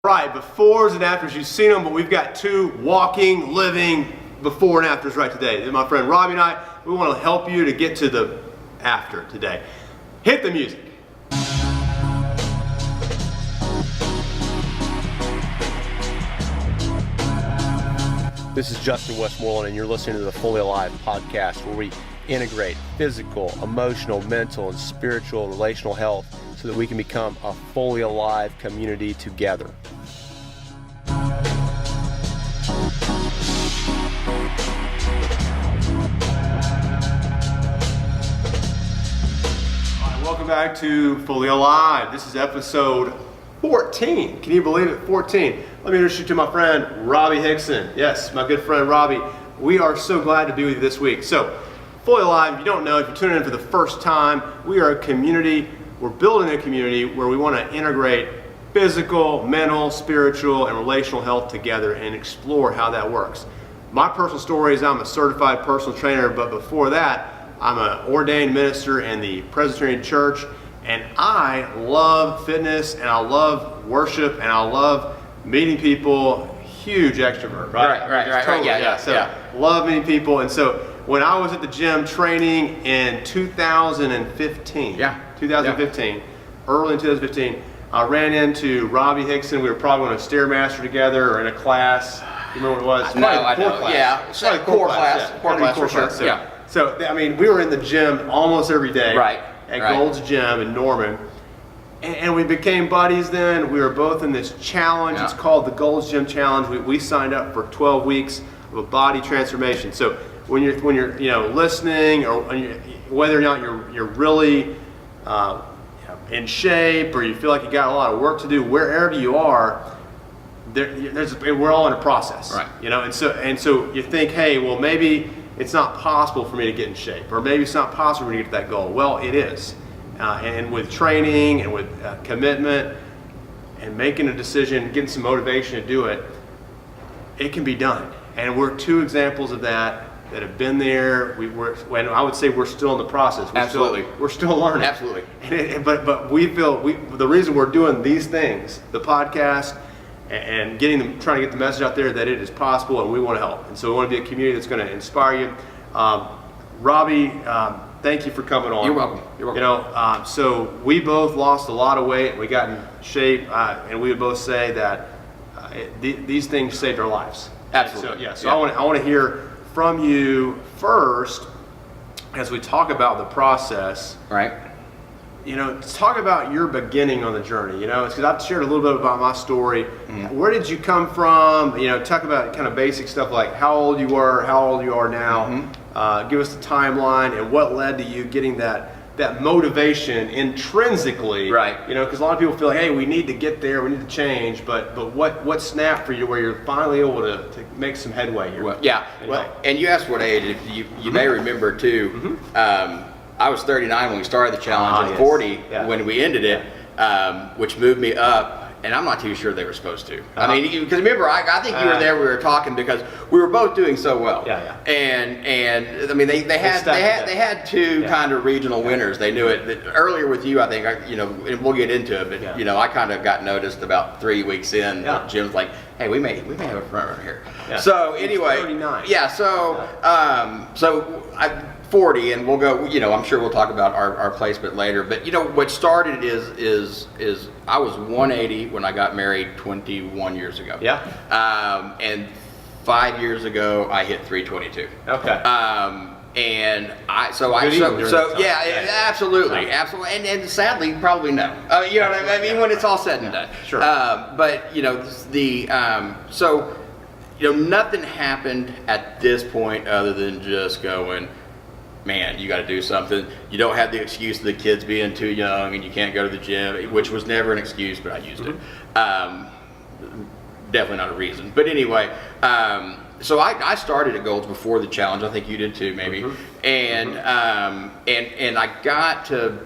Right, befores and afters, you've seen them, but we've got two walking, living before and afters right today. My friend Robbie and I, we want to help you to get to the after today. Hit the music. This is Justin Westmoreland, and you're listening to the Fully Alive podcast, where we integrate physical, emotional, mental, and spiritual relational health so that we can become a fully alive community together. Welcome back to Fully Alive. This is episode 14. Can you believe it? 14. Let me introduce you to my friend, Robbie Hickson. Yes, my good friend, Robbie. We are so glad to be with you this week. So, Fully Alive, if you don't know, if you're tuning in for the first time, we are a community. We're building a community where we want to integrate physical, mental, spiritual, and relational health together and explore how that works. My personal story is I'm a certified personal trainer, but before that, I'm an ordained minister in the Presbyterian Church, and I love fitness, and I love worship, and I love meeting people. Huge extrovert, right? Right. Yeah. Love meeting people, and so when I was at the gym training in 2015, early in 2015, I ran into Robbie Hickson. We were probably on a Stairmaster together or in a class. You remember what it was? No, I know. Class. Yeah, It's probably core class. Yeah. Core class for sure. So, Yeah. So, I mean, we were in the gym almost every day. Right. At Gold's Gym in Norman. And we became buddies then. We were both in this challenge. Yeah. It's called the Gold's Gym Challenge. We signed up for 12 weeks of a body transformation. So when you're listening, or whether or not you're really in shape, or you feel like you got a lot of work to do, wherever you are, we're all in a process. Right. And so you think, hey, well, maybe it's not possible for me to get in shape, or maybe it's not possible for me to get to that goal. Well, it is. And with training and with commitment and making a decision, getting some motivation to do it, it can be done. And we're two examples of that have been there. When I would say we're still in the process. We're still learning. Absolutely. But we feel the reason we're doing these things, the podcast, and trying to get the message out there that it is possible, and we want to help. And so we want to be a community that's going to inspire you. Robbie, thank you for coming on. You're welcome. So we both lost a lot of weight. We got in shape, and we would both say that these things saved our lives. Absolutely. So I want to hear from you first as we talk about the process. Right. Talk about your beginning on the journey. It's because I've shared a little bit about my story. Mm-hmm. Where did you come from? Talk about kind of basic stuff like how old you were, how old you are now. Mm-hmm. Give us the timeline and what led to you getting that motivation intrinsically. Right. Because a lot of people feel like, hey, we need to get there, we need to change. But what snapped for you where you're finally able to make some headway here? And you asked what age. You may remember too. Mm-hmm. I was 39 when we started the challenge, and 40 when we ended it, which moved me up. And I'm not too sure they were supposed to. I mean, because remember, I think you were there. We were talking because we were both doing so well. Yeah. And I mean, they had two kind of regional winners. They knew it earlier with you. I think and we'll get into it. But I kind of got noticed about 3 weeks in. Yeah. Jim's like, hey, we may have a front runner here. Yeah. So anyway, 39. Yeah. So I. 40, and we'll go, I'm sure we'll talk about our placement later, but what started is I was 180 when I got married 21 years ago. Yeah. And 5 years ago I hit 322. Okay. Absolutely. And sadly, probably no. What I mean? When it's all said and done. Sure. But nothing happened at this point other than just going, man, you got to do something. You don't have the excuse of the kids being too young and you can't go to the gym, which was never an excuse, but I used it. Definitely not a reason. But anyway, so I started at Gold's before the challenge. I think you did too, maybe. Mm-hmm. And I got to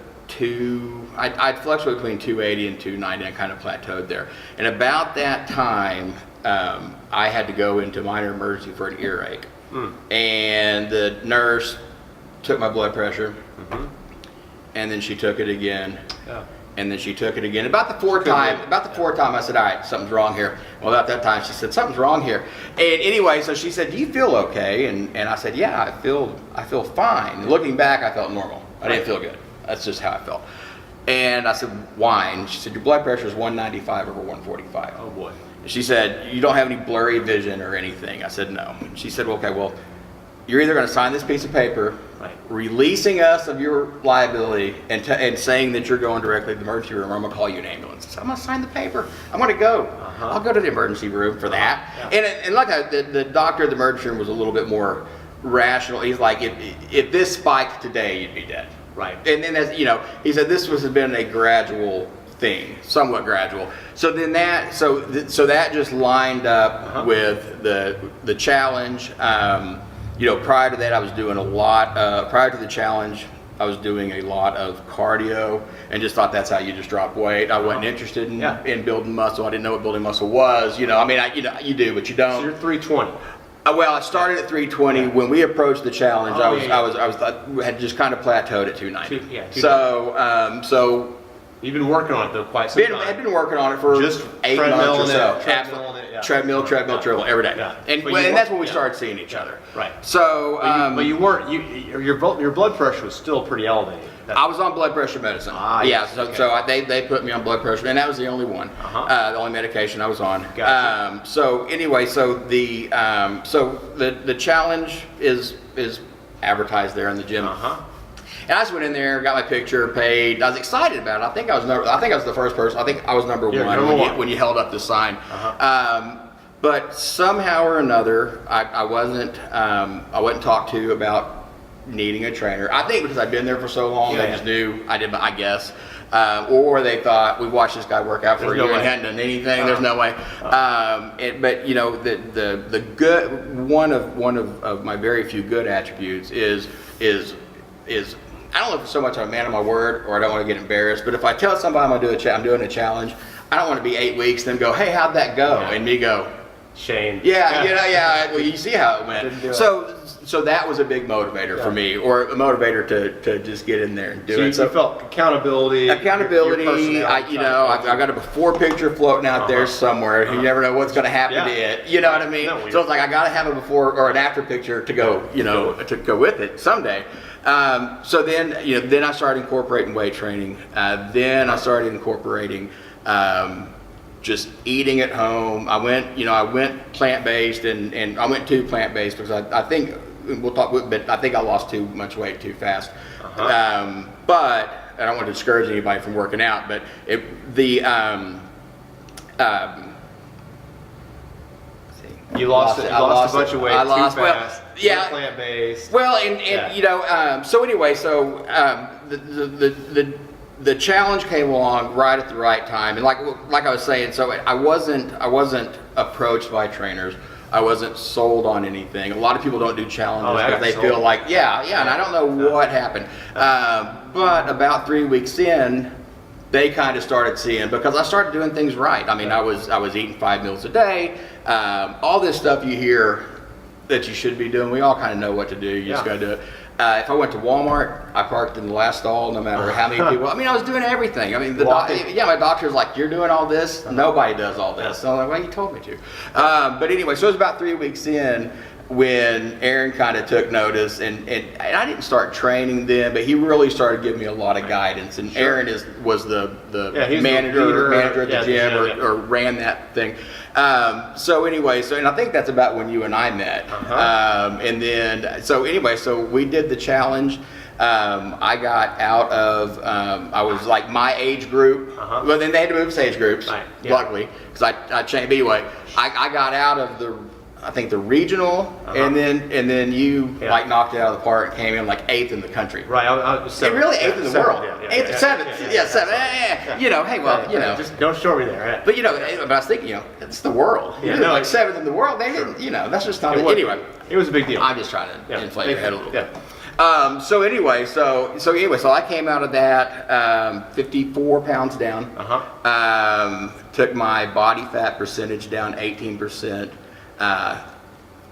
I'd fluctuate between 280 and 290. I kind of plateaued there. And about that time, I had to go into minor emergency for an earache. And the nurse took my blood pressure, and then she took it again. And then she took it again. About the fourth time, I said, all right, something's wrong here. Well, about that time, she said, something's wrong here. And anyway, so she said, do you feel okay? And I said, yeah, I feel fine. Looking back, I felt normal. I didn't feel good. That's just how I felt. And I said, why? And she said, your blood pressure is 195 over 145. Oh boy. She said, you don't have any blurry vision or anything. I said, no. She said, well, okay, well, you're either going to sign this piece of paper, Right. releasing us of your liability and saying that you're going directly to the emergency room, or I'm going to call you an ambulance. I said, I'm going to sign the paper. I'm going to go. I'll go to the emergency room for that. Yeah. And like the doctor at the emergency room was a little bit more rational. He's like, if this spiked today, you'd be dead. Right. And then, as you know, he said this has been a gradual thing, somewhat gradual. So then that just lined up with the challenge. Prior to that, I was doing a lot. Prior to the challenge, I was doing a lot of cardio, and just thought that's how you just drop weight. I wasn't interested in building muscle. I didn't know what building muscle was. You do, but you don't. So you're 320. Well, I started at 320. When we approached the challenge, I had just kind of plateaued at 290. So You've been working on it though quite some time. I've been working on it for Just 8 months or so. treadmill, Treadmill every day. Yeah. And But that's when we started seeing each other. Right. So, But you weren't. Your blood pressure was still pretty elevated. I was on blood pressure medicine. Yes. They put me on blood pressure, and that was the only one, the only medication I was on. Gotcha. So the challenge is advertised there in the gym. And I just went in there, got my picture, paid. I was excited about it. I think I was the first person. I think I was number one when you held up the sign. But somehow or another, I wasn't talked to about needing a trainer. I think because I'd been there for so long, they just knew I did. I guess. Or they thought, we watched this guy work out for a year and hadn't done anything. There's no way. But the good one of my very few good attributes is I don't know if it's so much I'm a man of my word, or I don't want to get embarrassed. But if I tell somebody I'm doing a challenge, I don't want to be 8 weeks, then go, hey, how'd that go? And me go, Shane. Well, you see how it went. So that was a big motivator for me, or a motivator to just get in there and do it. So you felt accountability. I've got a before picture floating out there somewhere. You never know what's going to happen to it. You know what I mean? So it's like I got to have a before or an after picture to go, to go with it someday. So then I started incorporating weight training. Then I started incorporating just eating at home. I went plant-based, and I went too plant-based because I think we'll talk. But I think I lost too much weight too fast. But I don't want to discourage anybody from working out. But you lost a bunch of weight too fast. Yeah, plant-based. Well, so anyway, the challenge came along right at the right time, and like I was saying, so I wasn't approached by trainers. I wasn't sold on anything. A lot of people don't do challenges because they feel like, and I don't know what happened. But about 3 weeks in, they kind of started seeing, because I started doing things right. I mean, I was eating 5 meals a day. All this stuff you hear that you should be doing, we all kind of know what to do. You just got to do it. If I went to Walmart, I parked in the last stall, no matter how many people. I mean, I was doing everything. I mean, my doctor's like, "You're doing all this? Nobody does all this." So I'm like, "Well, you told me to." But anyway, so it was about 3 weeks in when Aaron kind of took notice, and I didn't start training then, but he really started giving me a lot of guidance. And Aaron was the manager at the gym, or ran that thing. So and I think that's about when you and I met. And then, so we did the challenge. I got out of, I was like my age group. Well, then they had to move us age groups, luckily, because I changed. But anyway, I got out of the regional, and then you knocked it out of the park and came in like 8th in the country. Right, I was 7th. Really 8th in the world. 8th, 7th, 7th. Just don't show me there. But but I was thinking, it's the world. Like 7th in the world. They didn't, that's just not. Anyway, it was a big deal. I'm just trying to inflate your head a little bit. So I came out of that 54 pounds down. Took my body fat percentage down 18%. I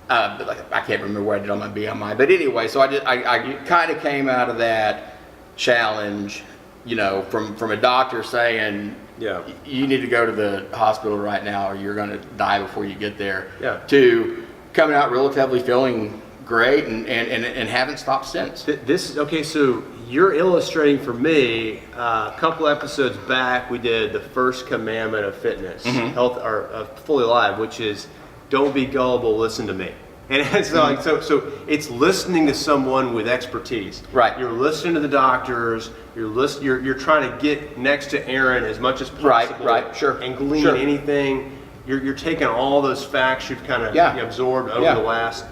can't remember where I did on my BMI, but anyway, so I kind of came out of that challenge, you know, from a doctor saying, Yeah. you need to go to the hospital right now or you're going to die before you get there, Yeah. to coming out relatively feeling great and haven't stopped since. Okay, so you're illustrating for me, a couple episodes back, we did the first commandment of fitness, health, or Fully Alive, which is don't be gullible, listen to me. And it's like, so it's listening to someone with expertise. Right. You're listening to the doctors. You're trying to get next to Aaron as much as possible. Right. Sure. And glean Sure. anything. You're taking all those facts you've kind of absorbed over Yeah. the last,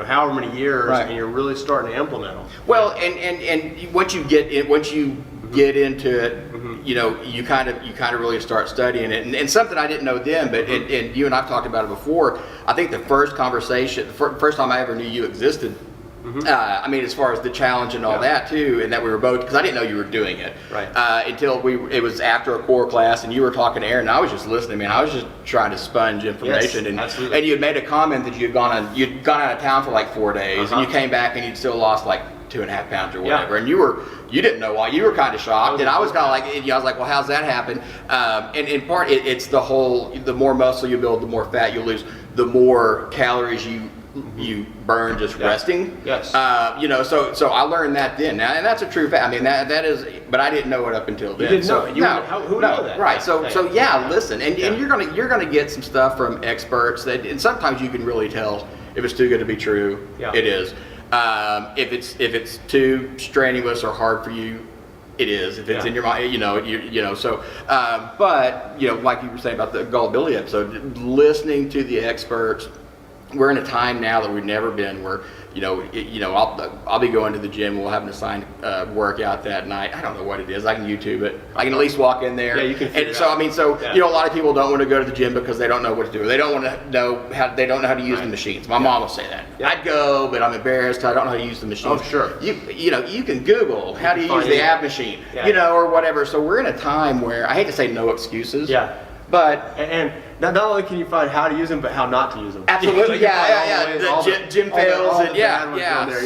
however many years, Right. and you're really starting to implement them. Well, and once you get into it, you know, you kind of really start studying it, and something I didn't know then, but and you and I've talked about it before. I think the first conversation, first time I ever knew you existed. I mean, as far as the challenge and all that too, and that we were both, because I didn't know you were doing it until it was after a core class, and you were talking to Aaron, and I was just listening. Man, I was just trying to sponge information, absolutely. and you had made a comment that you'd gone out of town for like 4 days, and you came back and you'd still lost like 2.5 pounds or whatever, and you didn't know why. You were kind of shocked, and I was kind of like, I was like, well, how's that happen? And in part, it's the more muscle you build, the more fat you lose, the more calories you burn just resting. Yes. You know, so I learned that then. Now, and that's a true fact. I mean, that is, but I didn't know it up until then. You didn't know it. Who knew that? Right. So listen, and you're gonna get some stuff from experts and sometimes you can really tell if it's too good to be true. Yeah. It is. If it's too strenuous or hard for you, it is. If it's in your mind, So, but like you were saying about the gullibility episode, listening to the experts. We're in a time now that we've never been where, I'll be going to the gym. We'll have an assigned workout that night. I don't know what it is. I can YouTube it. I can at least walk in there. Yeah, you can figure and it so, out. I mean, a lot of people don't want to go to the gym because they don't know what to do. They don't want to know they don't know how to use the machines. My mom will say that. Yeah. I'd go, but I'm embarrassed. I don't know how to use the machines. Oh, sure. You can Google how do you use the ab machine, or whatever. So we're in a time where I hate to say no excuses. Yeah. But and not only can you find how to use them, but how not to use them. Absolutely, You can find all the ways, The gym fails, all the and bad ones on there,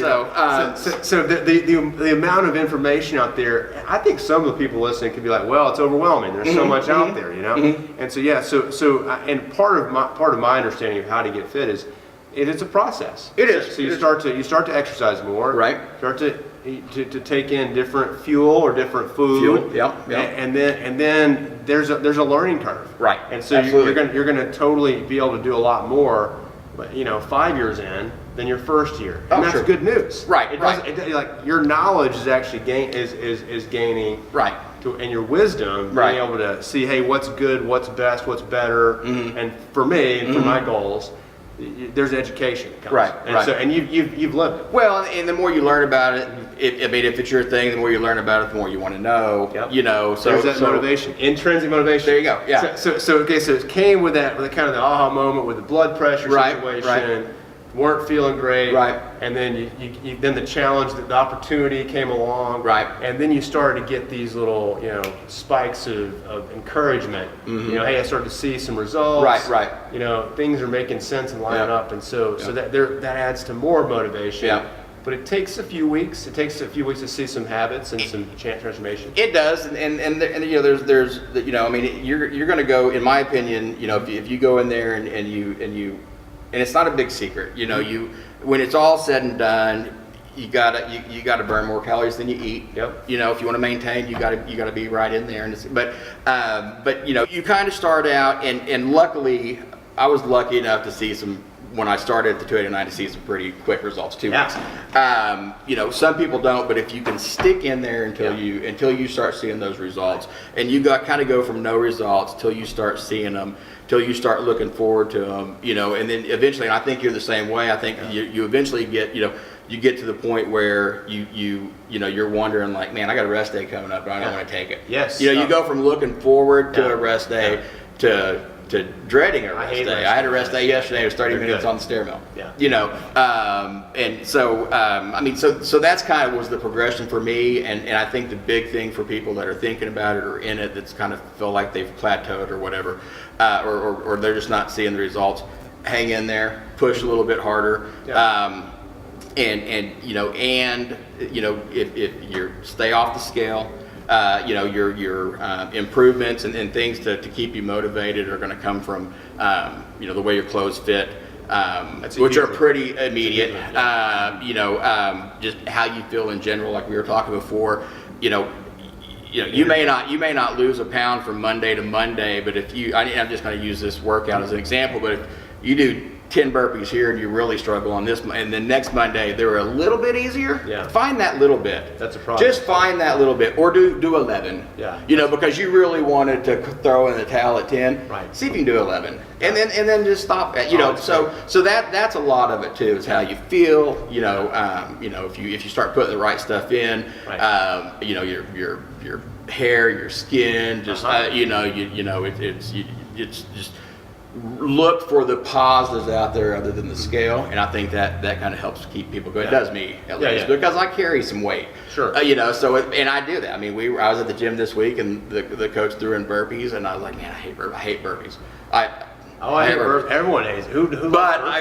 So the amount of information out there, I think some of the people listening could be like, well, it's overwhelming. There's so much out there, And so and part of my understanding of how to get fit is it's a process. It is. So you start to exercise more, right? Start to take in different fuel or different food. And then there's a learning curve. Right. And so you're gonna totally be able to do a lot more, but 5 years in than your first year. And that's good news. Right. Like your knowledge is actually is gaining. Right. And your wisdom, being able to see, hey, what's good, what's best, what's better. And for me, and for my goals, there's education that comes. And you've lived it. Well, and the more you learn about it, if it's your thing, the more you learn about it, the more you want to know. So there's that motivation, intrinsic motivation. There you go. Yeah. So it came with that, with kind of the aha moment with the blood pressure situation. Right. Weren't feeling great. Right. And then then the challenge, the opportunity came along. Right. And then you started to get these little, spikes of encouragement. Hey, I started to see some results. Right. Things are making sense and lining up, and so that adds to more motivation. Yeah. But it takes a few weeks. It takes a few weeks to see some habits and some transformation. It does, and there's I mean, you're going to go, in my opinion, if you go in there and you and it's not a big secret, when it's all said and done, you gotta burn more calories than you eat. Yep. If you want to maintain, you gotta be right in there. But you kind of start out, and luckily, I was lucky enough to see when I started at the 289 to see some pretty quick results, 2 weeks. Some people don't, but if you can stick in there until you start seeing those results, and you kind of go from no results till you start seeing them, till you start looking forward to them, and then eventually, and I think you're the same way. I think you eventually get, you get to the point where you're wondering, like, man, I got a rest day coming up, but I don't want to take it. Yes. You go from looking forward to a rest day to dreading a rest day. I had a rest day yesterday. It was 30 minutes on the stair mill. And so so that's kind of was the progression for me. And I think the big thing for people that are thinking about it or in it, that's kind of feel like they've plateaued or whatever, or they're just not seeing the results. Hang in there, push a little bit harder. If you stay off the scale, your improvements and things to keep you motivated are going to come from the way your clothes fit. Which are pretty immediate. Just how you feel in general, like we were talking before. You may not lose a pound from Monday to Monday, but I'm just going to use this workout as an example. But if you do 10 burpees here and you really struggle on this, and then next Monday they're a little bit easier. Yeah. Find that little bit. That's a problem. Just find that little bit, or do 11. Yeah. Because you really wanted to throw in the towel at 10. Right. See if you can do 11, and then just stop at So that's a lot of it too. Is how you feel. If you start putting the right stuff in. Right. Your hair, your skin, just it's just look for the positives out there other than the scale, and I think that kind of helps keep people going. It does me at least because I carry some weight. Sure. And I do that. I mean, I was at the gym this week and the coach threw in burpees, and I was like, man, I hate burpees. I hate burpees. Everyone hates it. Who But I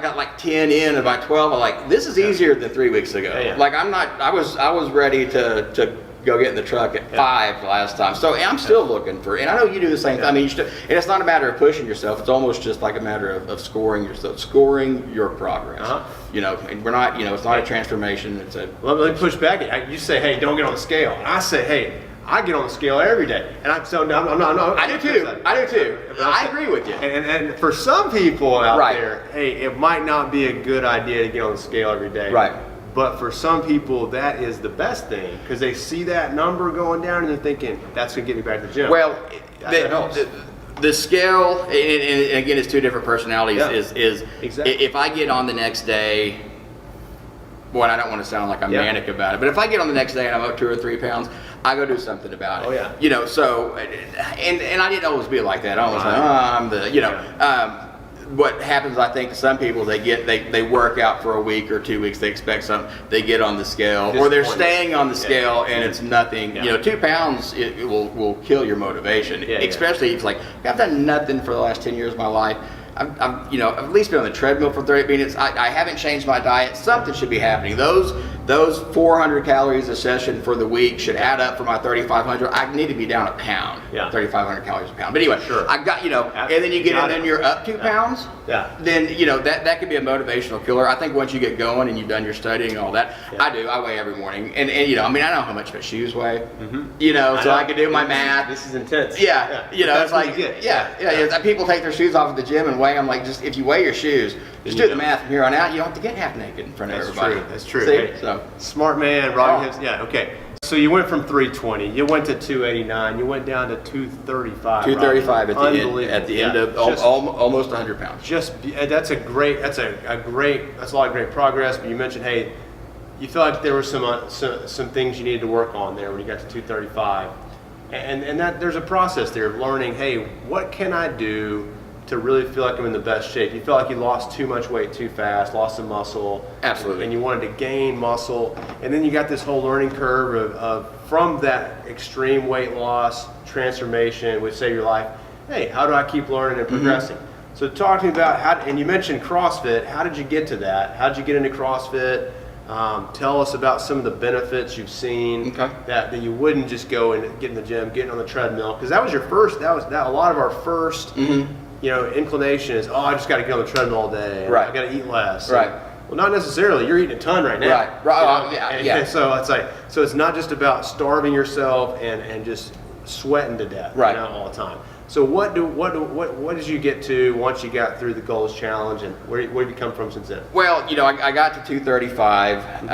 got like 10 in, and by 12, I'm like, this is easier than 3 weeks ago. Yeah. Like I was ready to go get in the truck at 5 last time. So I'm still looking for, and I know you do the same thing. I mean, and it's not a matter of pushing yourself. It's almost just like a matter of scoring yourself, scoring your progress. And we're not, it's not a transformation. It's a. Let me push back. You say, hey, don't get on the scale. And I say, hey, I get on the scale every day. And I'm not. I do too. I agree with you. And for some people out Right. there, hey, it might not be a good idea to get on the scale every day. Right. But for some people, that is the best thing because they see that number going down and they're thinking, that's going to get me back to the gym. Well, that helps. The scale, and again, it's two different personalities. Yeah. Is Exactly. If I get on the next day, boy, I don't want to sound like I'm manic about it, but if I get on the next day and I'm up 2 or 3 pounds, I go do something about it. Oh, yeah. So, and I didn't always be like that. I was like, I'm the, what happens, I think, to some people, they work out for a week or 2 weeks, they expect something, they get on the scale, or they're staying on the scale and it's nothing. 2 pounds it will kill your motivation, especially if it's like, I've done nothing for the last 10 years of my life. I've at least been on the treadmill for 30 minutes. I haven't changed my diet. Something should be happening. Those 400 calories a session for the week should add up for my 3,500. I need to be down a pound. 3,500 calories a pound. But anyway, I got and then you get in and you're up 2 pounds. Then that could be a motivational killer. I think once you get going and you've done your studying and all that, I weigh every morning, and I know how much my shoes weigh. So I can do my math. This is intense. It's like people take their shoes off at the gym and weigh them. Like, just if you weigh your shoes, just do the math from here on out. You don't have to get half naked in front of everybody. That's true. See? Hey, So smart man, Robbie Hibbs. Yeah, okay. So you went from 320, you went to 289, you went down to 235. 235 at the end. Unbelievable. At the end of almost 100 pounds. That's a lot of great progress. But you mentioned, hey, you feel like there were some things you needed to work on there when you got to 235, and that there's a process there of learning. Hey, what can I do to really feel like I'm in the best shape? You feel like you lost too much weight too fast, lost some muscle. Absolutely. And you wanted to gain muscle. And then you got this whole learning curve of from that extreme weight loss transformation, which saved your life. Hey, how do I keep learning and progressing? So talk to me about and you mentioned CrossFit. How did you get to that? How did you get into CrossFit? Tell us about some of the benefits you've seen that you wouldn't just go and get in the gym, getting on the treadmill. Because that was your first, a lot of our first inclination is, I just got to get on the treadmill all day. Right. I got to eat less. Right. Well, not necessarily. You're eating a ton right now. Right. And so it's like, it's not just about starving yourself and just sweating to death all the time. So what did you get to once you got through the goals challenge, and where have you come from since then? Well, I got to 235,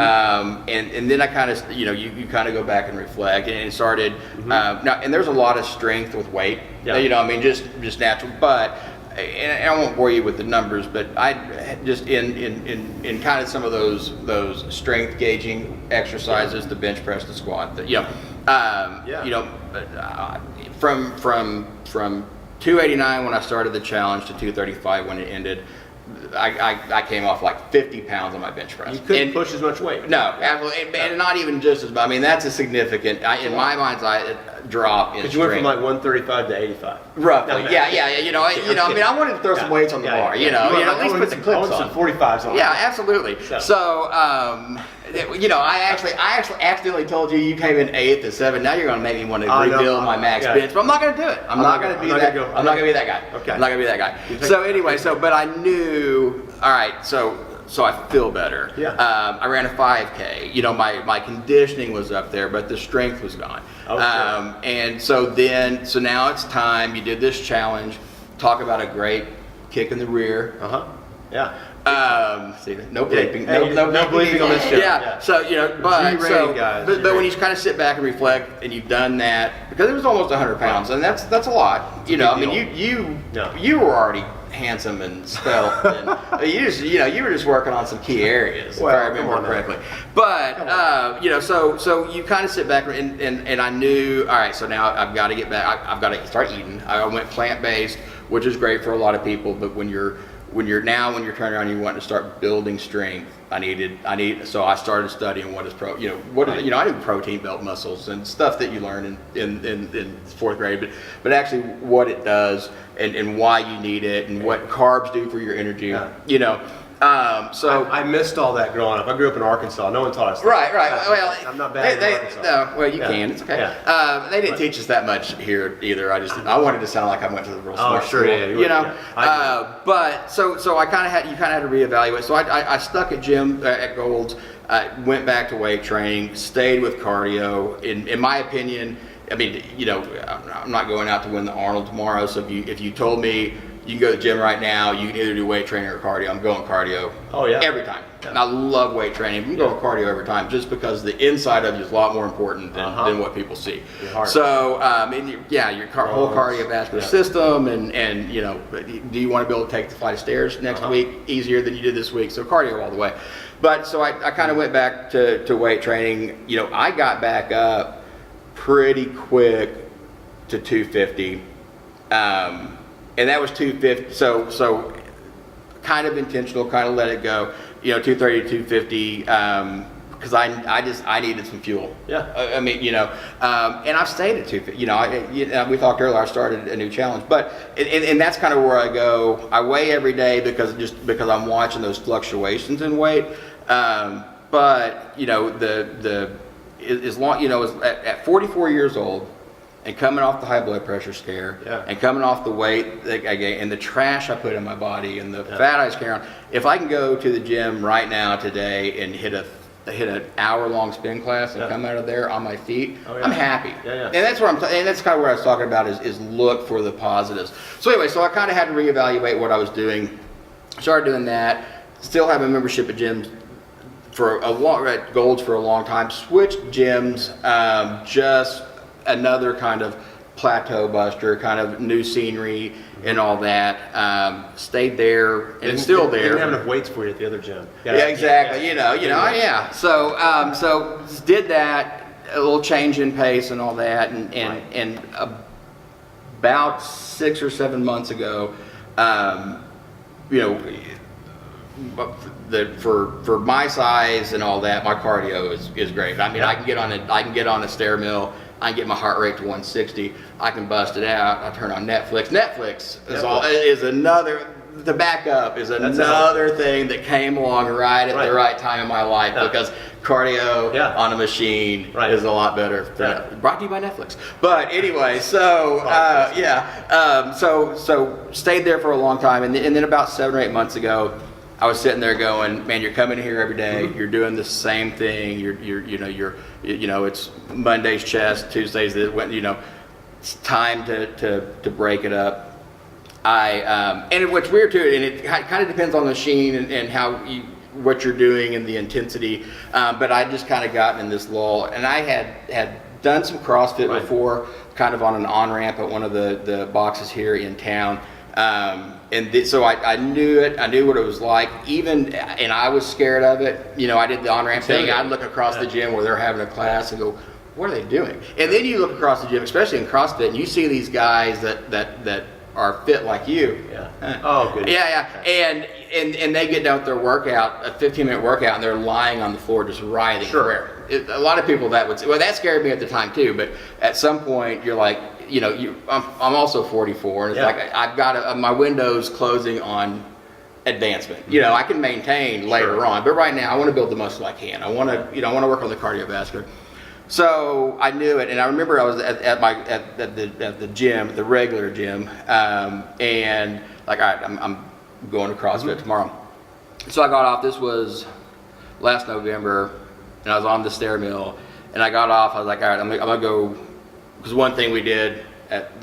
and then I kind of, you kind of go back and reflect, and it started. Now, and there's a lot of strength with weight. Just natural. But, and I won't bore you with the numbers, but I just in kind of some of those strength gauging exercises, the bench press, the squat, from 289 when I started the challenge to 235 when it ended, I came off like 50 pounds on my bench press. You couldn't push as much weight. No, absolutely, and not even just as. I mean, that's a significant. In my mind's eye, drop in Because you went from strength. like 135 to 85. Roughly, No, yeah. You know, I mean, I wanted to throw some weights on the bar. You know, at least put the I clips want some on. 45s on. Yeah, absolutely. So, you know, I actually accidentally told you came in 8th to 7. Now you're going to make me want to rebuild my max bench, but I'm not going to do it. I'm not going to be that. I'm not going to be that guy. Okay. I'm not going to be that guy. So anyway, but I knew. All right, so I feel better. Yeah. I ran a 5K. You know, my conditioning was up there, but the strength was gone. Oh, sure. And so now it's time. You did this challenge. Talk about a great kick in the rear. Yeah. See, no bleeping, Hey, no bleeping on this show. Yeah. So you know, G-rated guys, but when G-rated. you kind of sit back and reflect, and you've done that because it was almost 100 pounds, and that's a lot. You know, I big mean, deal. you were already handsome and svelte, and you were just working on some key areas, if I Well, remember come on correctly. But you know, so you kind of sit back and I knew, all right, so now I've got to get back. I've got to start eating. I went plant-based, which is great for a lot of people, but when you're turning around and you want to start building strength, so I started studying what is I knew protein built muscles and stuff that you learn in 4th grade, but actually what it does and why you need it and what carbs do for your energy, you know. So I missed all that growing up. I grew up in Arkansas. No one taught us that. Right. Well, I'm not bad in Arkansas. No, well, you can. It's okay. Yeah. They didn't teach us that much here either. I wanted to sound like I went to the real smart sure, school. yeah, You know. yeah. But so you kind of had to reevaluate. So I stuck at gym at Gold's. Went back to weight training. Stayed with cardio. In my opinion, I mean, you know, I'm not going out to win the Arnold tomorrow. So if you told me you can go to the gym right now, you can either do weight training or cardio, I'm going cardio. Oh, yeah. Every time. And I love weight training. I'm going cardio every time just because the inside of you is a lot more important than what people see. Your heart. So, your whole cardiovascular system and, you know, do you want to be able to take the flight of stairs next week easier than you did this week? So cardio all the way. But so I kind of went back to weight training. You know, I got back up pretty quick to 250. And that was 250. So kind of intentional, kind of let it go. You know, 230 to 250. Because I needed some fuel. Yeah. I mean, you know, and I've stayed at 250. You know, we talked earlier. I started a new challenge, but and that's kind of where I go. I weigh every day because I'm watching those fluctuations in weight. But you know, as long, you know, at 44 years old. And coming off the high blood pressure scare, and coming off the weight that I gained, and the trash I put in my body, and the fat I was carrying on, if I can go to the gym right now today and hit an hour-long spin class and come out of there on my feet, I'm happy. And that's where and that's kind of what I was talking about is look for the positives. So anyway, so I kind of had to reevaluate what I was doing. Started doing that. Still have a membership at gyms at Gold's for a long time. Switched gyms, just another kind of plateau buster, kind of new scenery and all that. Stayed there and still there. Didn't have enough weights for you at the other gym. Yeah, exactly. You know, yeah. So did that, a little change in pace and all that, and about 6 or 7 months ago, you know, for my size and all that, my cardio is great. I mean, I can get on a stair mill. I can get my heart rate to 160. I can bust it out. I turn on Netflix. Netflix is another. The backup is another thing that came along right at the right time in my life because cardio on a machine is a lot better. Brought to you by Netflix. But anyway, so so stayed there for a long time, and then about 7 or 8 months ago, I was sitting there going, man, you're coming here every day. You're doing the same thing. You're it's Monday's chest, Tuesdays it's time to break it up. And what's weird too, and it kind of depends on the machine and how what you're doing and the intensity. But I just kind of gotten in this lull, and I had done some CrossFit before, kind of on an on-ramp at one of the boxes here in town. So I knew it. I knew what it was like. And I was scared of it. You know, I did the on-ramp thing. I'd look across the gym where they're having a class and go, "What are they doing?" And then you look across the gym, especially in CrossFit, and you see these guys that are fit like you. Yeah. Oh, goodness. Yeah. And they get done with their workout, a 15-minute workout, and they're lying on the floor just writhing. Sure. A lot of people that scared me at the time too. But at some point, you're like, I'm also 44, and it's like I've got my window's closing on advancement. I can maintain later on, but right now I want to build the muscle I can. I want to work on the cardiovascular. So I knew it, and I remember I was at the gym, the regular gym, and like, all right, I'm going to CrossFit tomorrow. So I got off. This was last November, and I was on the stair mill, and I got off. I was like, all right, I'm gonna go, because one thing we did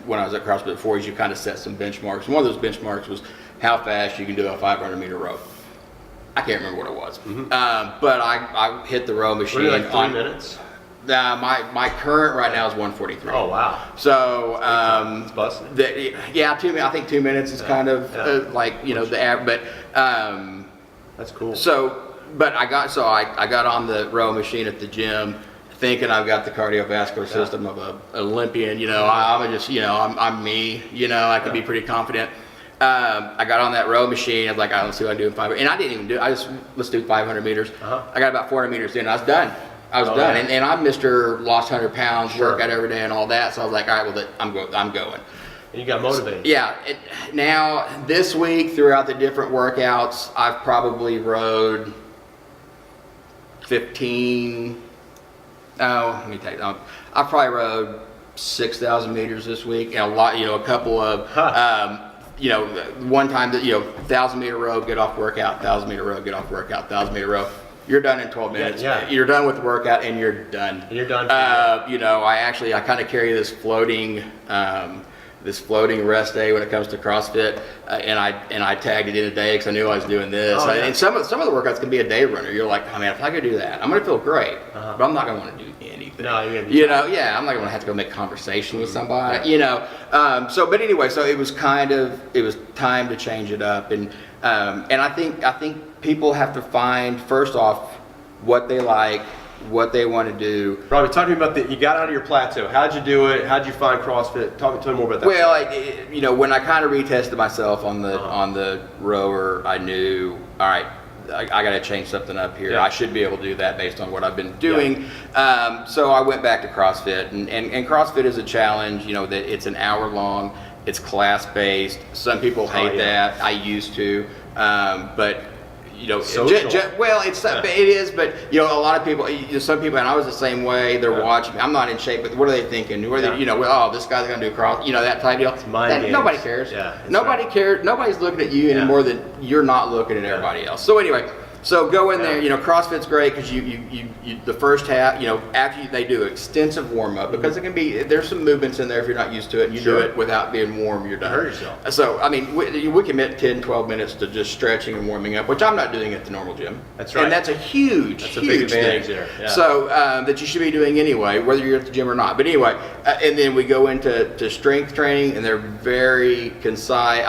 when I was at CrossFit before is you kind of set some benchmarks. And one of those benchmarks was how fast you can do a 500-meter row. I can't remember what it was, but I hit the row machine. Were you like 3 minutes? My current right now is 143. Oh wow! So it's busting. 2 minutes. I think 2 minutes is kind of like the average, but that's cool. So, but I got on the row machine at the gym, thinking I've got the cardiovascular system of an Olympian. I'm me. I can be pretty confident. I got on that row machine. I was like, I don't see what I'm doing 500, and I didn't even do. Let's do 500 meters. I got about 400 meters in. I was done. Yeah. And I'm Mr. Lost 100 pounds, workout every day and all that. So I was like, all right, well, I'm going. And you got motivated. Yeah. Now, this week, throughout the different workouts, I've probably rode 15. Let me take that. I probably rode 6,000 meters this week, and a couple of, one time that 1,000-meter row, get off workout, 1,000-meter row, get off workout, 1,000-meter row. You're done in 12 minutes. Yeah. You're done with the workout, and you're done. And you're done. I kind of carry this floating rest day when it comes to CrossFit, and I tagged it in a day because I knew I was doing this. And some of the workouts can be a day runner. You're like, oh man, if I could do that, I'm gonna feel great, but I'm not gonna want to do anything. No, you're gonna be I'm not gonna have to go make conversation with somebody. But anyway, so it was time to change it up, and I think people have to find, first off, what they like, what they want to do. Robbie, talk to me about you got out of your plateau. How'd you do it? How'd you find CrossFit? Tell me more about that. Well, when I kind of retested myself on the rower, I knew, all right, I got to change something up here. Yeah. I should be able to do that based on what I've been doing. So I went back to CrossFit, and CrossFit is a challenge. That it's an hour long. It's class based. Some people hate that. I used to, but. Social. It is, but a lot of people, some people, and I was the same way. They're watching. I'm not in shape, but what are they thinking? What are they, this guy's gonna do cross, that type deal. It's mind games. Nobody cares. Yeah, nobody cares. Nobody's looking at you any more than you're not looking at everybody else. So anyway. So go in there, CrossFit's great because you the first half, after they do extensive warm up, because there's some movements in there if you're not used to it, and you do it without being warm, you're done. Hurt yourself. So, we commit 10, 12 minutes to just stretching and warming up, which I'm not doing at the normal gym. That's right. And that's a huge big advantage thing. there. Yeah. So, that you should be doing anyway, whether you're at the gym or not. But anyway, and then we go into strength training, and they're very concise.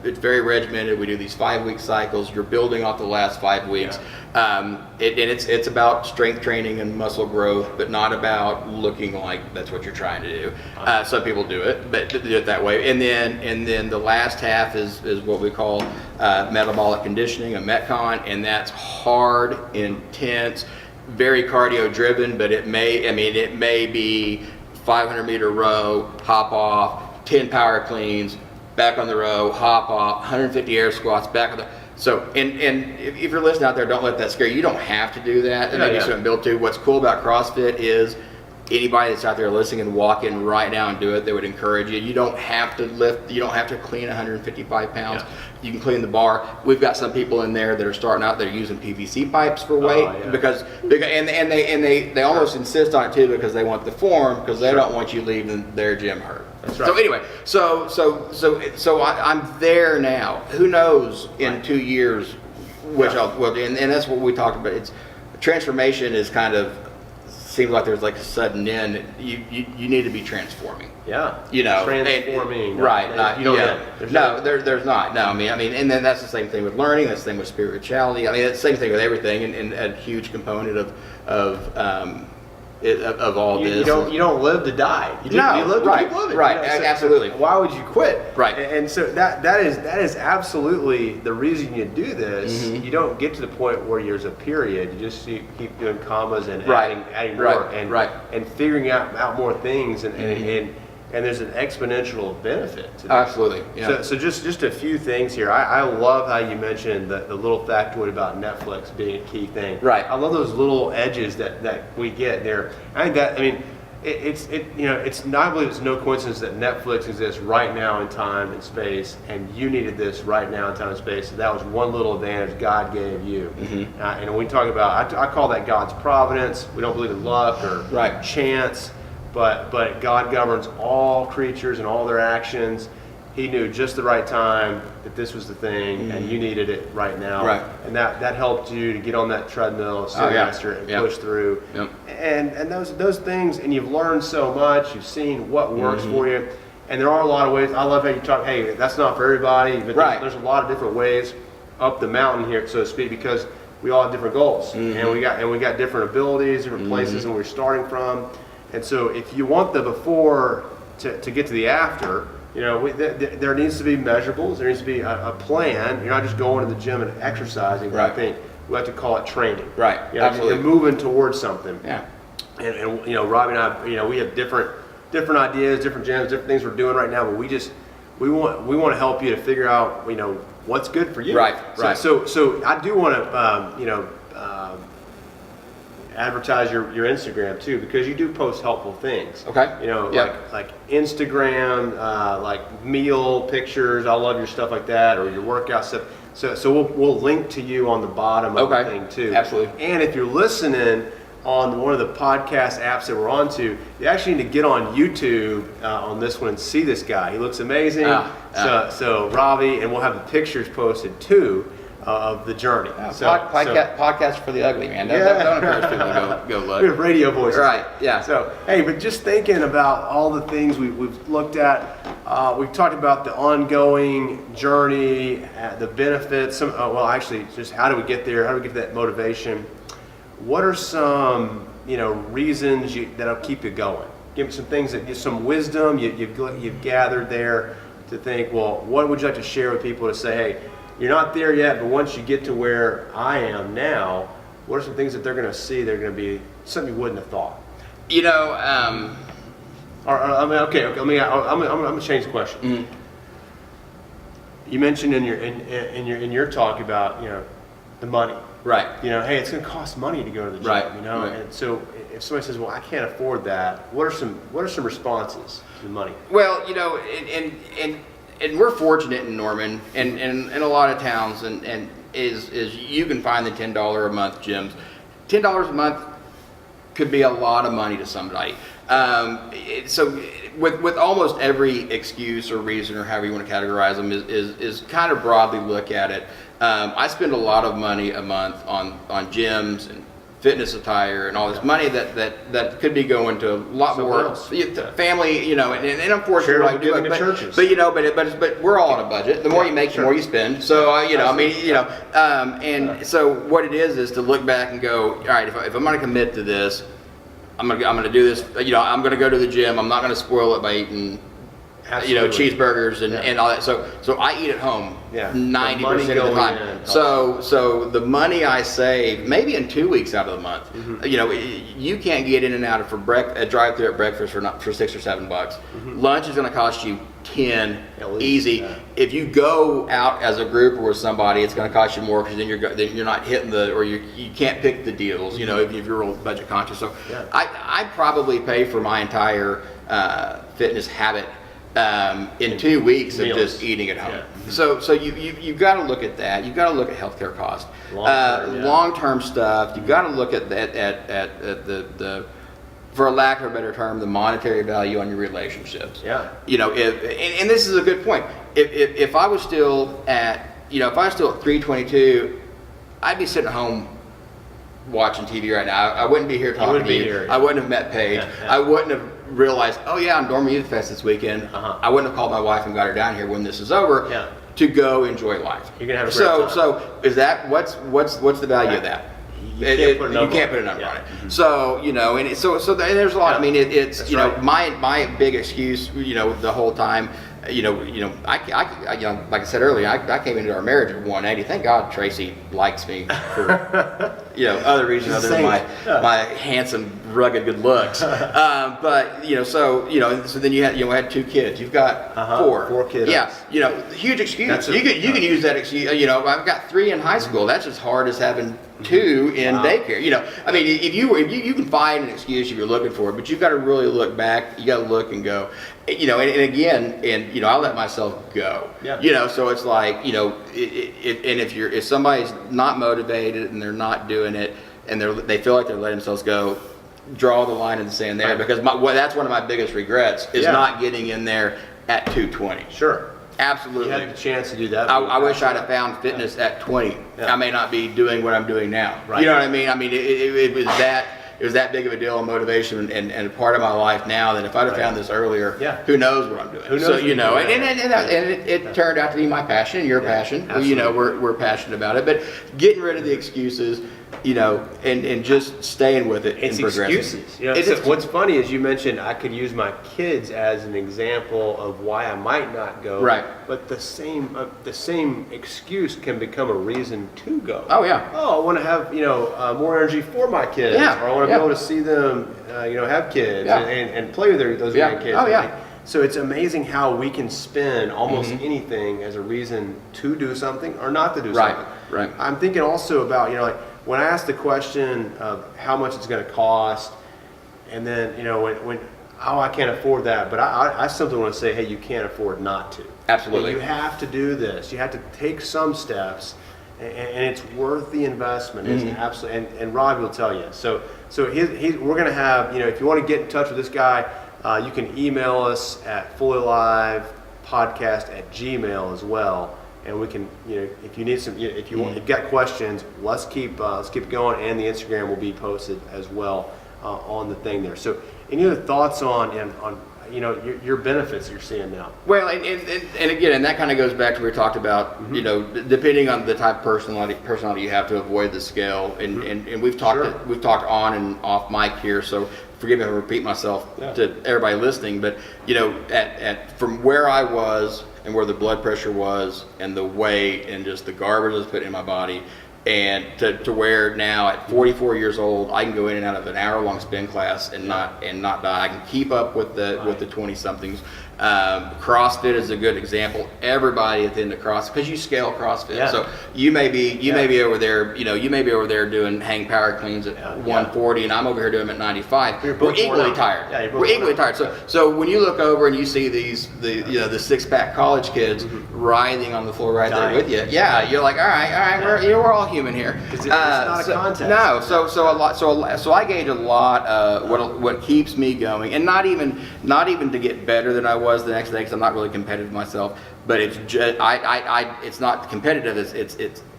It's very regimented. We do these 5-week cycles. You're building off the last 5 weeks. And it's about strength training and muscle growth, but not about looking like that's what you're trying to do. Some people do it, but do it that way. And then the last half is what we call metabolic conditioning, a Metcon, and that's hard, intense, very cardio driven, but it may be 500-meter row, hop off, 10 power cleans, back on the row, hop off, 150 air squats, back on the. So, and if you're listening out there, don't let that scare you. You don't have to do that. That may be something built to. What's cool about CrossFit is anybody that's out there listening and walking right now and do it, they would encourage you. You don't have to lift. You don't have to clean 155 pounds. Yeah. You can clean the bar. We've got some people in there that are starting out. They're using PVC pipes for weight because they almost insist on it too because they want the form because they don't want you leaving their gym hurt. That's right. So anyway, so I'm there now. Who knows in 2 years, which I'll do, and that's what we talked about. It's transformation is kind of seems like there's like a sudden end. You need to be transforming. Yeah. Transforming. Right. There's not. No. I mean, and then that's the same thing with learning. That's the same with spirituality. It's the same thing with everything, and a huge component of of all this. You don't live to die. You live to keep living. Right, absolutely. Why would you quit? Right. And so that is absolutely the reason you do this. Mm-hmm. You don't get to the point where there's a period. You just keep doing commas and Right. adding more Right. and figuring out more things and there's an exponential benefit to this. Absolutely. Yeah. So just a few things here. I love how you mentioned the little factoid about Netflix being a key thing. Right. I love those little edges that we get there. I think it's not, I believe it's no coincidence that Netflix exists right now in time and space, and you needed this right now in time and space. So that was one little advantage God gave you. Mm-hmm. And when we talk about, I call that God's providence. We don't believe in luck or Right. chance. But God governs all creatures and all their actions. He knew just the right time that this was the thing, and you needed it right now. Right. And that helped you to get on that treadmill, Stairmaster, and push through. Yep. And those things, and you've learned so much. You've seen what works for you, and there are a lot of ways. I love how you talk. Hey, that's not for everybody, but Right. there's a lot of different ways up the mountain here, so to speak, because we all have different goals, and we got different abilities, different places, and we're starting from. And so if you want the before to get to the after, there needs to be measurables. There needs to be a plan. You're not just going to the gym and exercising. But I Right. think we have to call it training. Right. Absolutely. You're moving towards something. Yeah. And Robbie and I, we have different ideas, different gyms, different things we're doing right now. But we want to help you to figure out what's good for you. Right. Right. So I do want to advertise your Instagram too, because you do post helpful things. Okay. Yep. Like Instagram, like meal pictures. I love your stuff like that, or your workout stuff. So we'll link to you on the bottom of the thing too. Absolutely. And if you're listening on one of the podcast apps that we're on to, you actually need to get on YouTube on this one and see this guy. He looks amazing. So Robbie, and we'll have the pictures posted too. Of the journey. Podcast for the ugly, man. Don't encourage people to go look. We have radio voices. Right, yeah. So, hey, but just thinking about all the things we've looked at, we've talked about the ongoing journey, the benefits, actually, just how do we get there? How do we get that motivation? What are some, reasons that'll keep you going? Give me some things, some wisdom you've gathered there to think, well, what would you like to share with people to say, hey, you're not there yet, but once you get to where I am now, what are some things that they're going to see? They're going to be something you wouldn't have thought. I'm going to change the question. Mm-hmm. You mentioned in your talk about the money. Right. Hey, it's going to cost money to go to the gym. Right. Right. And so if somebody says, well, I can't afford that, what are some responses to the money? Well, and we're fortunate in Norman and in a lot of towns and is you can find the $10 a month gyms. $10 a month could be a lot of money to somebody. So with almost every excuse or reason or however you want to categorize them is kind of broadly look at it. I spend a lot of money a month on gyms and fitness attire and all this money that could be going to a lot more family, and unfortunately, churches. But we're all on a budget. The more you make, the more you spend. So so what it is to look back and go, all right, if I'm going to commit to this, I'm going to do this. I'm going to go to the gym. I'm not going to spoil it by eating cheeseburgers and all that. So I eat at home 90% of the time. So the money I save, maybe in 2 weeks out of the month, you can't get in and out of a drive-through at breakfast for $6 or $7. Lunch is going to cost you 10 easy. Yeah. If you go out as a group or with somebody, it's going to cost you more because then you're not hitting you can't pick the deals. If you're real budget conscious. So I probably pay for my entire fitness habit in 2 weeks of just eating at home. Yeah. So you've got to look at that. You've got to look at healthcare costs, long-term stuff. You've got to look at the for a lack of a better term, the monetary value on your relationships. Yeah. And this is a good point. If I was still at 322, I'd be sitting at home watching TV right now. I wouldn't be here talking to you. I wouldn't have met Paige. I wouldn't have realized, I'm Dorman Youth Fest this weekend. I wouldn't have called my wife and got her down here when this is over to go enjoy life. You're gonna have a great time. So is that what's the value of that? You can't put a number on it. So, you know, and there's a lot. I mean, it's That's you know, right. my big excuse, you know, the whole time, you know, I you know, like I said earlier, I came into our marriage at 180. Thank God Tracy likes me for, you know, other reasons other than my handsome, rugged good looks. But you know, so then you had 2 kids. You've got 4 kids. Yeah, you know, huge excuse. You can use that excuse. You know, I've got 3 in high school. That's as hard as having 2 in daycare. You know, I mean, if you can find an excuse if you're looking for it, but you've got to really look back. You got to look and go. You know, and again, you know, I let myself go. Yeah. You know, so it's like, you know, and if somebody's not motivated and they're not doing it and they feel like they're letting themselves go, draw the line in the sand there, because that's one of my biggest regrets is not getting in there at 220. Sure. Absolutely. You had the chance to do that. I wish I'd have found fitness at 20. Yeah. I may not be doing what I'm doing now. Right. You know what I mean? I mean, it was that big of a deal of motivation and a part of my life now that if I'd have found this earlier, who knows what I'm doing. Who knows So, what you know, you're doing. and it turned out to be my passion and your passion. Absolutely. You know, we're passionate about it. But getting rid of the excuses, you know, and just staying with it It's and progressing. excuses. You know, It's what's funny is you mentioned I could use my kids as an example of why I might not go. Right. But the same excuse can become a reason to go. Oh, yeah. Oh, I want to have more energy for my kids. Yeah, Or I want to yeah. be able to see them have kids Yeah. and play with those Yeah. grandkids. Oh, yeah. So it's amazing how we can spin almost anything as a reason to do something or not to do Right, something. right. I'm thinking also about, like when I asked the question of how much it's going to cost, and then, when I can't afford that, but I simply want to say, hey, you can't afford not to. Absolutely. You have to do this. You have to take some steps, and it's worth the investment. It's absolutely, and Rob will tell you. So we're going to have, if you want to get in touch with this guy, you can email us at fullylivepodcast@gmail as well, and we can, if you need some, if you've got questions, let's keep it going, and the Instagram will be posted as well on the thing there. So, any other thoughts on your benefits you're seeing now? Well, and again, and that kind of goes back to what we talked about, depending on the type of personality you have to avoid the scale, and we've talked on and off mic here, so forgive me if I repeat myself to everybody listening, but from where I was and where the blood pressure was and the weight and just the garbage that's put in my body, and to where now at 44 years old I can go in and out of an hour-long spin class and not die. I can keep up with the 20-somethings. CrossFit is a good example. Everybody at the end of CrossFit, because you scale CrossFit, so you may be over there, doing hang power cleans at 140, and I'm over here doing them at 95. We're equally tired. Yeah, we're equally tired. So when you look over and you see the 6-pack college kids writhing on the floor right there with you, you're like, all right, we're all human here. It's not a contest. No, so I gauge a lot what keeps me going, and not even to get better than I was the next day, because I'm not really competitive myself. But it's just it's not competitive.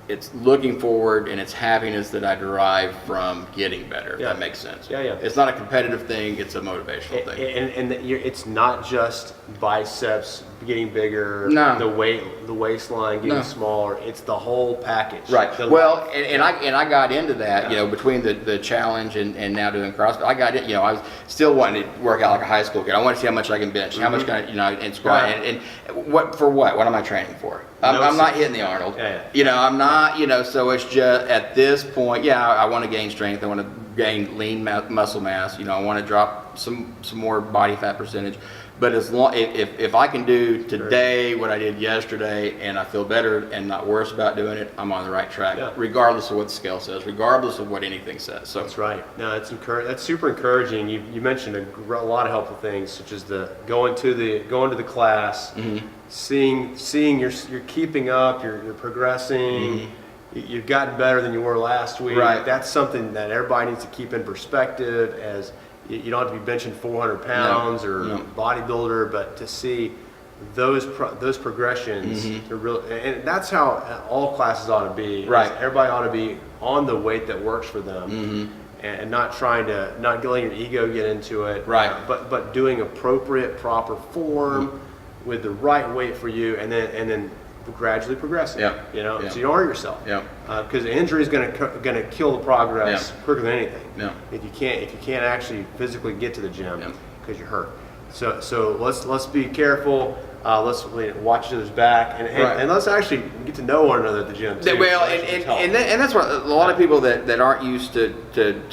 It's looking forward, and it's happiness that I derive from getting better. If that makes sense. Yeah. It's not a competitive thing. It's a motivational thing. And it's not just biceps getting bigger, No. the waistline getting smaller. It's the whole package. Right. The Well, and I got into that, between the challenge and now doing CrossFit. I got it. I was still wanting to work out like a high school kid. I want to see how much I can bench, how much can I, and squat, and what am I training for? I'm not hitting the Arnold. I'm not. So it's just at this point. I want to gain strength. I want to gain lean muscle mass. I want to drop some more body fat percentage. But if I can do today what I did yesterday, and I feel better and not worse about doing it, I'm on the right track, regardless of what the scale says, regardless of what anything says. So that's right. No, that's super encouraging. You mentioned a lot of helpful things, such as going to the class, seeing you're keeping up, you're progressing. You've gotten better than you were last week. Right. That's something that everybody needs to keep in perspective. As you don't have to be benching 400 pounds or bodybuilder, but to see those progressions, and that's how all classes ought to be. Right. Everybody ought to be on the weight that works for them, and not letting your ego get into it. Right. But doing appropriate, proper form with the right weight for you, and then gradually progressing. Yep. You know, Yep. so you don't hurt yourself. Yep. Because injury is going to kill the progress Yep. quicker than anything. Yep. If you can't actually physically get to the gym Yep. because you're hurt. So let's be careful. Let's watch each other's back and let's actually get to know one another at the gym too. Well, That actually helps. and that's what a lot of people that aren't used to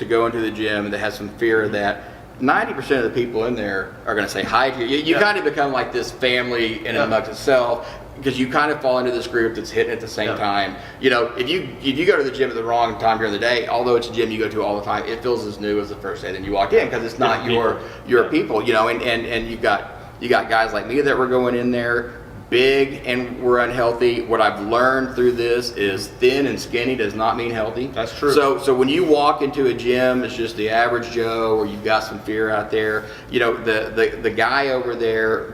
going to the gym and that have some fear of that. 90% of the people in there are going to say hi to you. You kind of become like this family in and amongst itself because you kind of fall into this group that's hitting at the same time. You know, if you go to the gym at the wrong time during the day, although it's a gym you go to all the time, it feels as new as the first day that you walk in because it's not your people. You know, and you got guys like me that were going in there big and we're unhealthy. What I've learned through this is thin and skinny does not mean healthy. That's true. So when you walk into a gym, it's just the average Joe, or you've got some fear out there. You know, the guy over there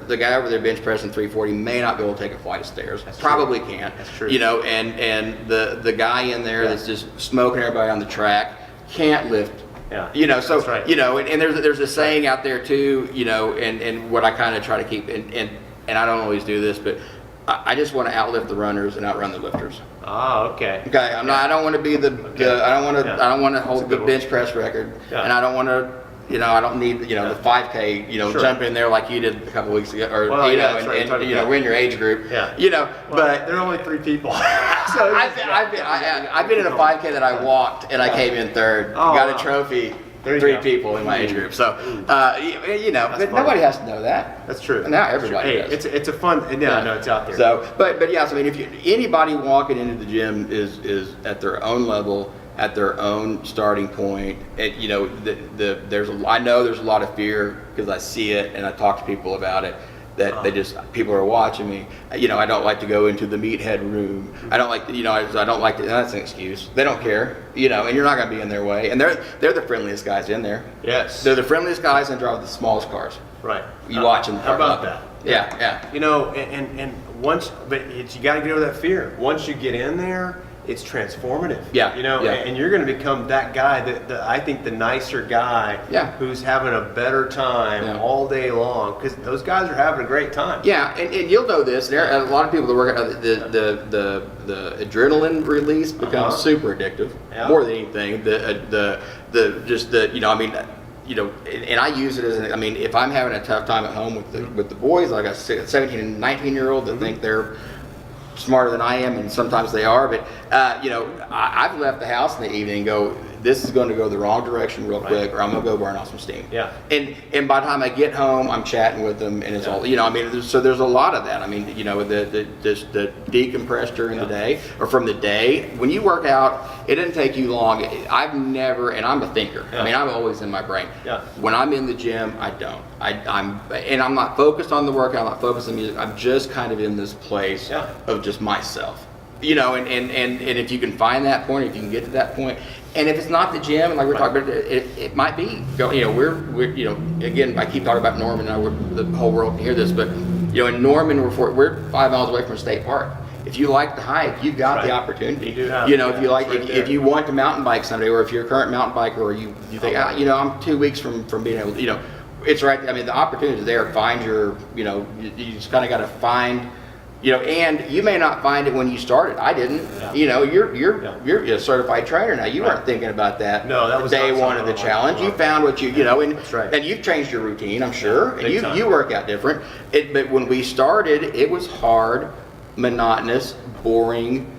bench pressing 340 may not be able to take a flight of stairs. Probably can't. That's true. You know, and the guy in there that's just smoking everybody on the track can't lift. Yeah. You know, so That's right. you know, and there's a saying out there too. You know, and what I kind of try to keep and I don't always do this, but I just want to outlift the runners and outrun the lifters. Ah, okay. Okay, I don't want to be I don't want to hold the one. bench press record, Yeah. and I don't want to. You know, I don't need the 5K. You know, Sure. jump in there like you did a couple weeks ago, or Well, you yeah, know, that's right. and you know, we're in your age group. Yeah. You know, Well, but there are only 3 people. I've been in a 5K that I walked and I came in third. Oh, got wow. a trophy. There you 3 go. people in my age group. So, you know, but funny. nobody has to know that. That's true. Now everybody Hey, does. it's a fun. Yeah, no, it's out there. So, but yeah, so I mean, if anybody walking into the gym is at their own level, at their own starting point, and you know, I know there's a lot of fear because I see it and I talk to people about it. That people are watching me. You know, I don't like to go into the meathead room. I don't like, I don't like to. That's an excuse. They don't care. You know, and you're not going to be in their way. And they're the friendliest guys in there. Yes. They're the friendliest guys and drive the smallest cars. Right. You watch them. How about that? Yeah. You know, and once, but you got to get over that fear. Once you get in there, it's transformative. Yeah, You know, yeah. and you're going to become that guy, I think the nicer guy who's having a better time all day long because those guys are having a great time. Yeah, and you'll know this. There are a lot of people that work out. The adrenaline release becomes super addictive, more than anything. And I use it as if I'm having a tough time at home with the boys, like a 17 and 19-year-old that think they're smarter than I am, and sometimes they are, but I've left the house in the evening and go, this is going to go the wrong direction real quick, or I'm going to go burn off some steam. Yeah. And by the time I get home, I'm chatting with them, and it's all, so there's a lot of that. The decompress during the day, or from the day. When you work out, it doesn't take you long. I've never, and I'm a thinker. Yeah. I'm always in my brain. Yeah. When I'm in the gym, I don't. I'm not focused on the workout, I'm not focused on music. I'm just kind of in this place of just myself. And if you can find that point, if you can get to that point, and if it's not the gym, and like we're talking about, it might be. We're again, I keep talking about Norman, and the whole world can hear this, but in Norman, we're 5 miles away from State Park. If you like to hike, you've got the opportunity. You do have if you like, if you want to mountain bike someday, or if you're a current mountain biker, or you think, I'm 2 weeks from being able to, it's right. The opportunity is there. Find your, you just kind of got to find. And you may not find it when you started. I didn't. Yeah. You're a certified trainer now. You weren't thinking about that. No, that was day not one of the something challenge. I You found what and That's right. and you've changed your routine, I'm sure. big And time. you work out different. But when we started, it was hard, monotonous, boring.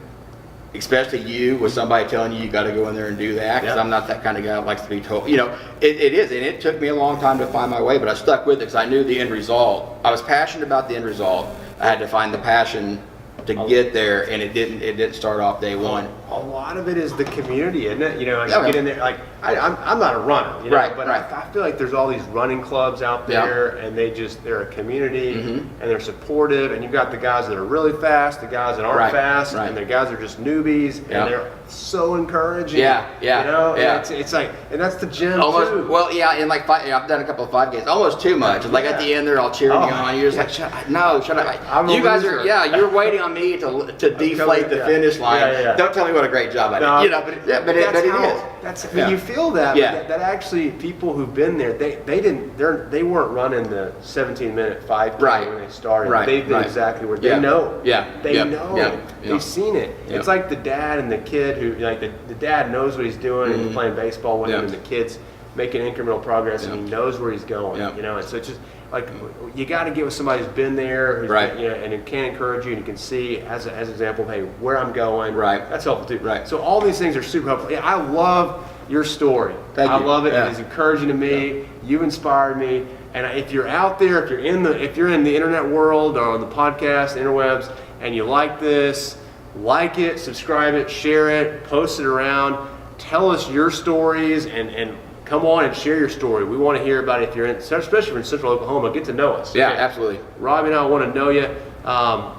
Especially you, with somebody telling you got to go in there and do that, because I'm not that kind of guy that likes to be told. It is, and it took me a long time to find my way, but I stuck with it because I knew the end result. I was passionate about the end result. I had to find the passion to get there, and it didn't start off day one. A lot of it is the community, isn't it? You Okay. get in there, like, I'm not a runner, Right, but right. I feel like there's all these running clubs out there, and they're a community, and they're supportive, and you've got the guys that are really fast, the guys that aren't Right, fast, right. and the guys that are just newbies, and they're so encouraging. Yeah. And it's like, and that's the gym Almost, too. well, and like I've done a couple of 5Ks, almost too much. Like at the end, they're all cheering you on. You're just like, shut up. I'm a you guys loser. are, you're waiting on me to deflate the yeah. finish line. Yeah. Don't tell me what a great job I did. No, You know, but it is. That's Yeah. you feel that. Yeah. But that actually people who've been there, they weren't running the 17-minute 5K Right. when they started. Right. They did Right. exactly what Yeah. they know. Yeah. They Yep. know. Yep. They've Yep. seen it. Yep. It's like the dad and the kid who like the dad knows what he's doing and he's playing baseball with him, Yep. and the kid's making incremental progress and Yep. he knows where he's going. Yep. You know, and so it's just like you got to get with somebody who's been there, who's Right. you know, and who can encourage you and you can see as an example, hey, where I'm going. Right. That's helpful too. Right. So all these things are super helpful. Yeah, I love your story. Thank I you. love it. Yeah. It is encouraging to me. You inspired me. And if you're out there, if you're in the internet world or on the podcast, interwebs, and you like this, like it, subscribe it, share it, post it around. Tell us your stories and come on and share your story. We want to hear about it if you're in, especially if you're in Central Oklahoma. Get to know us. Yeah, Okay? absolutely. Robbie and I want to know you.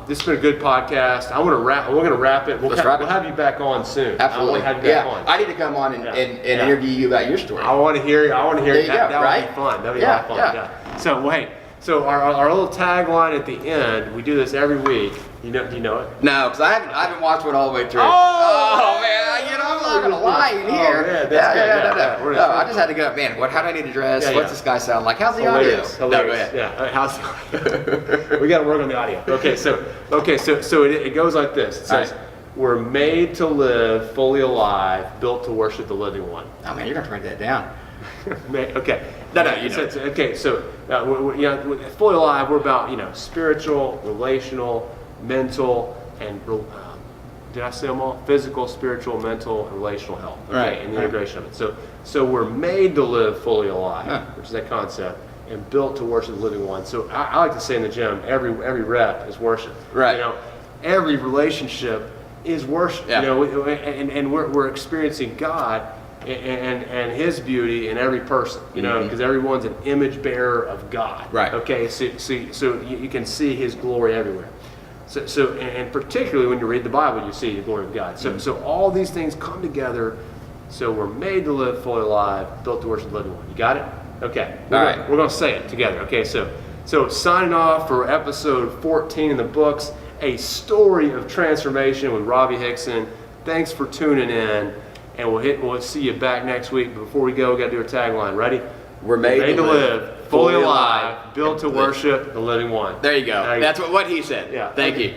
This has been a good podcast. I want to wrap. We're going to wrap it. We'll Let's wrap it. We'll have you back on soon. Absolutely. I want to have you back Yeah. on. I need to come on and, Yeah. and Yeah. interview you about your story. I want to hear. I want to hear. There you That, go, that right? would be fun. That would be Yeah, a lot of fun. yeah. So wait. So our little tagline at the end. We do this every week. Do you know it? No, because I haven't watched one all the way through. Oh! Man, you know I'm not gonna lie in Oh, here. man, that's good. Yeah, No. we're No, gonna- I just had to go. Man, how do I need to dress? Yeah, What's yeah. this guy sound like? How's the Hilarious. audio? No, go Hilarious. ahead. Yeah. How's the audio? We got to work on the audio. Okay. So it goes like this. It says, All right. "We're made to live fully alive, built to worship the living one." Oh man, you're gonna write that down. Okay. No, you know. Okay, so fully alive. We're about spiritual, relational, mental, and did I say them all? Physical, spiritual, mental, and relational health. Okay, Right, and the right. integration of it. So we're made to live fully alive, Huh. which is that concept, and built to worship the living one. So I like to say in the gym, every rep is worship. Right. Every relationship is worship. Yeah. And we're experiencing God and His beauty in every person, because everyone's an image bearer of God. Right. Okay, so you can see His glory everywhere. So and particularly when you read the Bible, you see the glory of God. So all these things come together. So we're made to live fully alive, built to worship the living one. You got it? Okay. All right. We're gonna say it together. Okay. So signing off for episode 14 in the books, a story of transformation with Robbie Hickson. Thanks for tuning in. And we'll see you back next week. But before we go, we got to do a tagline. Ready? We're made to live, fully alive, built to worship the living one. There you go. That's what he said. Yeah. Thank you.